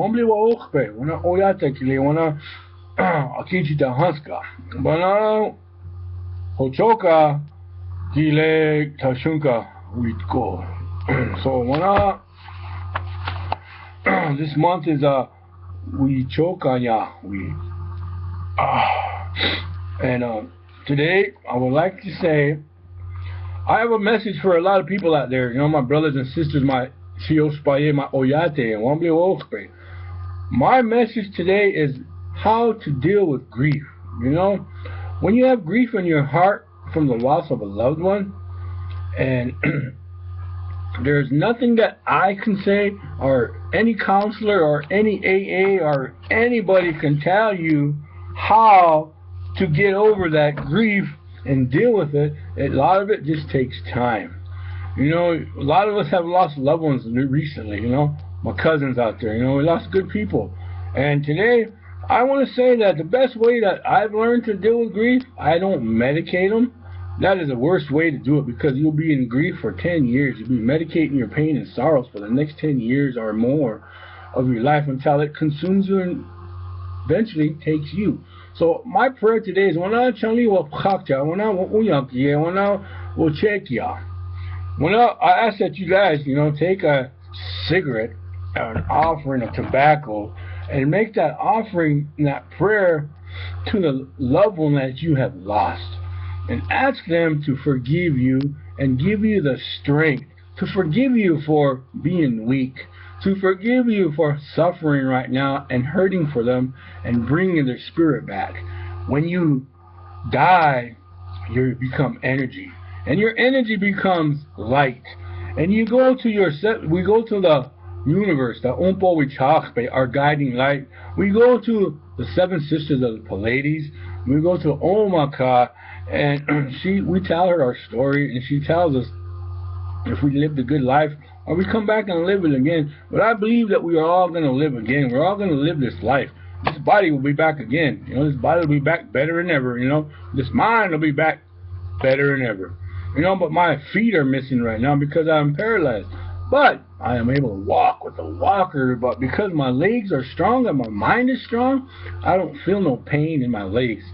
Hombre wa okpe, wana oyata kile, wana akichi ta hanska. Wana hochoka kile tashunka witko. So wana this month is we chokanya we and today I would like to say I have a message for a lot of people out there. You know, my brothers and sisters, my Sios Paye, my Oyate, and Wambli Okpe. My message today is how to deal with grief. You know, when you have grief in your heart from the loss of a loved one, and there's nothing that I can say, or any counselor, or any AA, or anybody can tell you how to get over that grief and deal with it. A lot of it just takes time. You know, a lot of us have lost loved ones recently. You know, my cousins out there. You know, we lost good people. And today, I want to say that the best way that I've learned to deal with grief, I don't medicate them. That is the worst way to do it because you'll be in grief for 10 years. You'll be medicating your pain and sorrows for the next 10 years or more of your life until it consumes you and eventually takes you. So my prayer today is when I chali wa phakta, when I uyak when I will check ya. When I ask that you guys, you know, take a cigarette or an offering of tobacco and make that offering, that prayer to the loved one that you have lost. And ask them to forgive you and give you the strength to forgive you for being weak, to forgive you for suffering right now and hurting for them and bringing their spirit back. When you die, you become energy, and your energy becomes light. And you go to we go to the universe, the Umpo Wichachpe, our guiding light. We go to the seven sisters of the Pleiades. We go to Omaka, and we tell her our story, and she tells us if we lived a good life or we come back and live it again. But I believe that we are all going to live again. We're all going to live this life. This body will be back again. You know, this body will be back better than ever. You know, this mind will be back better than ever. You know, but my feet are missing right now because I'm paralyzed. But I am able to walk with a walker. But because my legs are strong and my mind is strong, I don't feel no pain in my legs.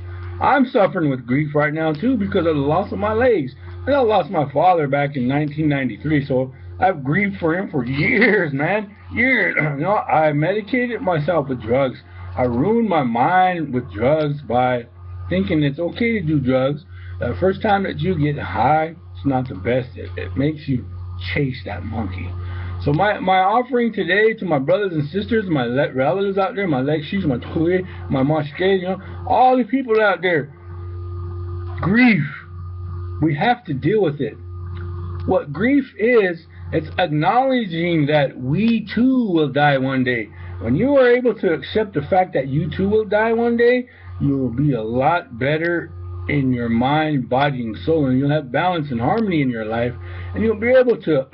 I'm suffering with grief right now too because of the loss of my legs. And I lost my father back in 1993, so I've grieved for him for years, man. Years. You know, I medicated myself with drugs. I ruined my mind with drugs by thinking it's okay to do drugs. The first time that you get high, it's not the best. It makes you chase that monkey. So my offering today to my brothers and sisters, my relatives out there, my Lekshis, my Tui, my Mashke, you know, all the people out there, grief. We have to deal with it. What grief is, it's acknowledging that we too will die one day. When you are able to accept the fact that you too will die one day, you will be a lot better in your mind, body, and soul, and you'll have balance and harmony in your life, and you'll be able to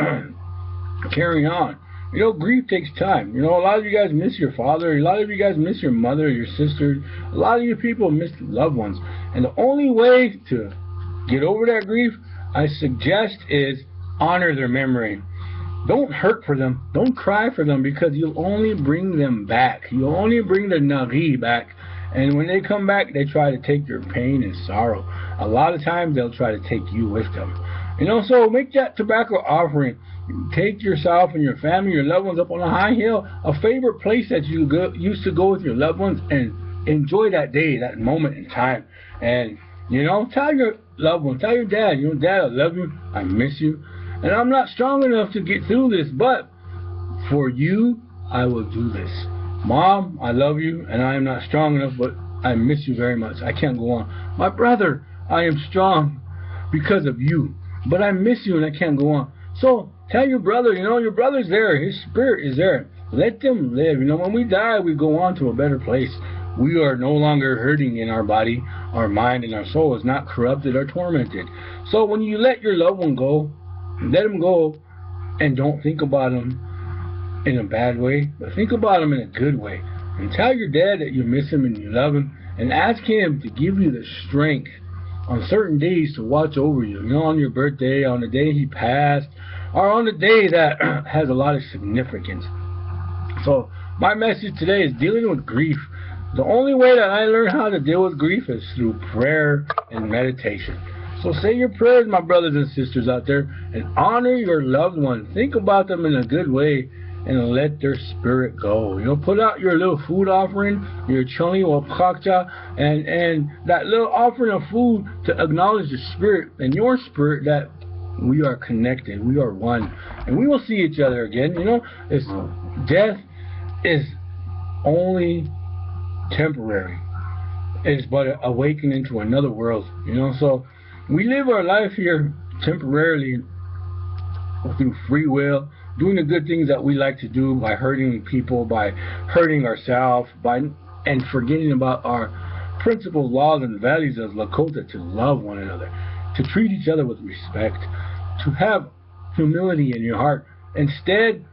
carry on. You know, grief takes time. You know, a lot of you guys miss your father, a lot of you guys miss your mother, your sister, a lot of you people miss loved ones, and the only way to get over that grief, I suggest, is honor their memory. Don't hurt for them. Don't cry for them because you'll only bring them back. You'll only bring the Nari back. And when they come back, they try to take your pain and sorrow. A lot of times, they'll try to take you with them. You know, so make that tobacco offering. Take yourself and your family, your loved ones up on a high hill, a favorite place that you used to go with your loved ones, and enjoy that day, that moment in time. And, you know, tell your loved one, tell your dad, you know, Dad, I love you, I miss you, and I'm not strong enough to get through this, but for you, I will do this. Mom, I love you, and I am not strong enough, but I miss you very much. I can't go on. My brother, I am strong because of you, but I miss you and I can't go on. So tell your brother, you know, your brother's there, his spirit is there. Let them live. You know, when we die, we go on to a better place. We are no longer hurting in our body, our mind, and our soul is not corrupted or tormented. So when you let your loved one go, let him go, and don't think about him in a bad way, but think about him in a good way. And tell your dad that you miss him and you love him, and ask him to give you the strength on certain days to watch over you. You know, on your birthday, on the day he passed, or on the day that has a lot of significance. So My message today is dealing with grief. The only way that I learn how to deal with grief is through prayer and meditation. So say your prayers, my brothers and sisters out there, and honor your loved one. Think about them in a good way and let their spirit go. You know, put out your little food offering, your choni or prakcha, and that little offering of food to acknowledge the spirit and your spirit that we are connected, we are one, and we will see each other again. You know, death is only temporary. It's but an awakening to another world. You know, so we live our life here temporarily through free will, doing the good things that we like to do, by hurting people, by hurting ourselves, and forgetting about our principles, laws, and values as Lakota, to love one another, to treat each other with respect, to have humility in your heart. Instead,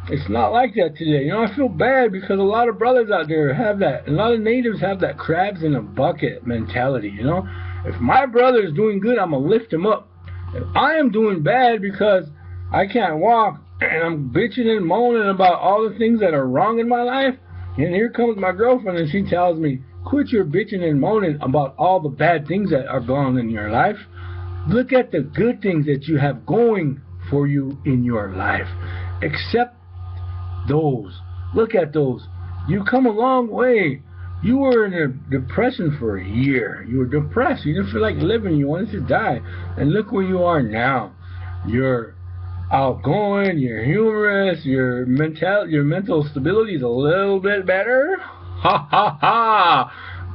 it's not like that today. You know, I feel bad because a lot of brothers out there have that. A lot of natives have that crabs in a bucket mentality, you know. If my brother is doing good, I'm going to lift him up. If I am doing bad because I can't walk and I'm bitching and moaning about all the things that are wrong in my life, and here comes my girlfriend and she tells me, quit your bitching and moaning about all the bad things that are going on in your life. Look at the good things that you have going for you in your life. Accept those. Look at those. You come a long way. You were in a depression for a year. You were depressed. You didn't feel like living. You wanted to die. And look where you are now. You're outgoing. You're humorous. Your mental stability is a little bit better. Ha ha ha.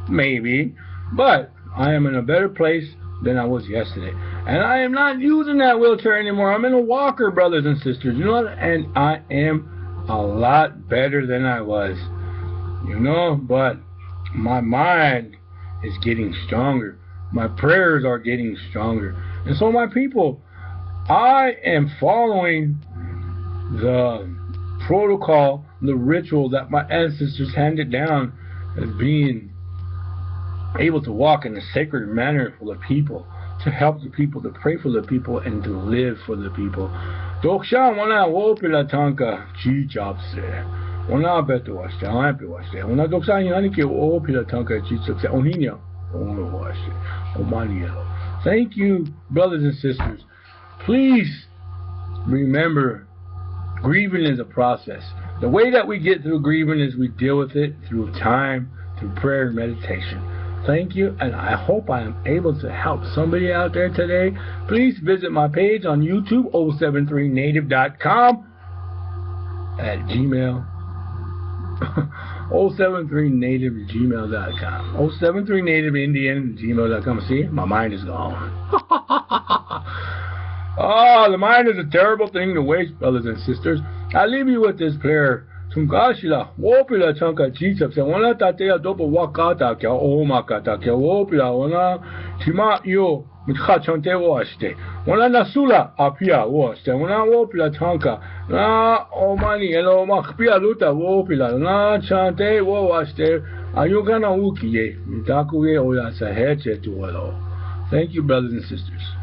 Maybe. But I am in a better place than I was yesterday. And I am not using that wheelchair anymore. I'm in a walker, brothers and sisters. You know what? And I am a lot better than I was. You know, but my mind is getting stronger. My prayers are getting stronger. And so, my people, I am following the protocol, the ritual that my ancestors handed down as being able to walk in a sacred manner for the people, to help the people, to pray for the people, and to live for the people. Doksha wana wopila tanka chi chapse. Ona beto washte, ampe washte. Ona doksa yani ke wopila tanka chi chapse. Ohinya, ono washte, omanielo. Thank you, brothers and sisters. Please remember, grieving is a process. The way that we get through grieving is we deal with it through time, through prayer and meditation. Thank you, and I hope I am able to help somebody out there today. Please visit my page on YouTube, 073native.com, at Gmail. 073native@gmail.com. 073nativeIndian@gmail.com. See, my mind is gone. Oh, the mind is a terrible thing to waste, brothers and sisters. I leave you with this prayer. Sungashila, wopila chanka chichap, wana tatea dopo wakata kya omakata kya wopila, wana tima yo mitcha chante washte, wana nasula apia washte, wana wopila chanka, na omani elo makpia luta wopila, na chante washte, ayugana ukiye, mitakuye oya saheche tuwalo. Thank you, brothers and sisters.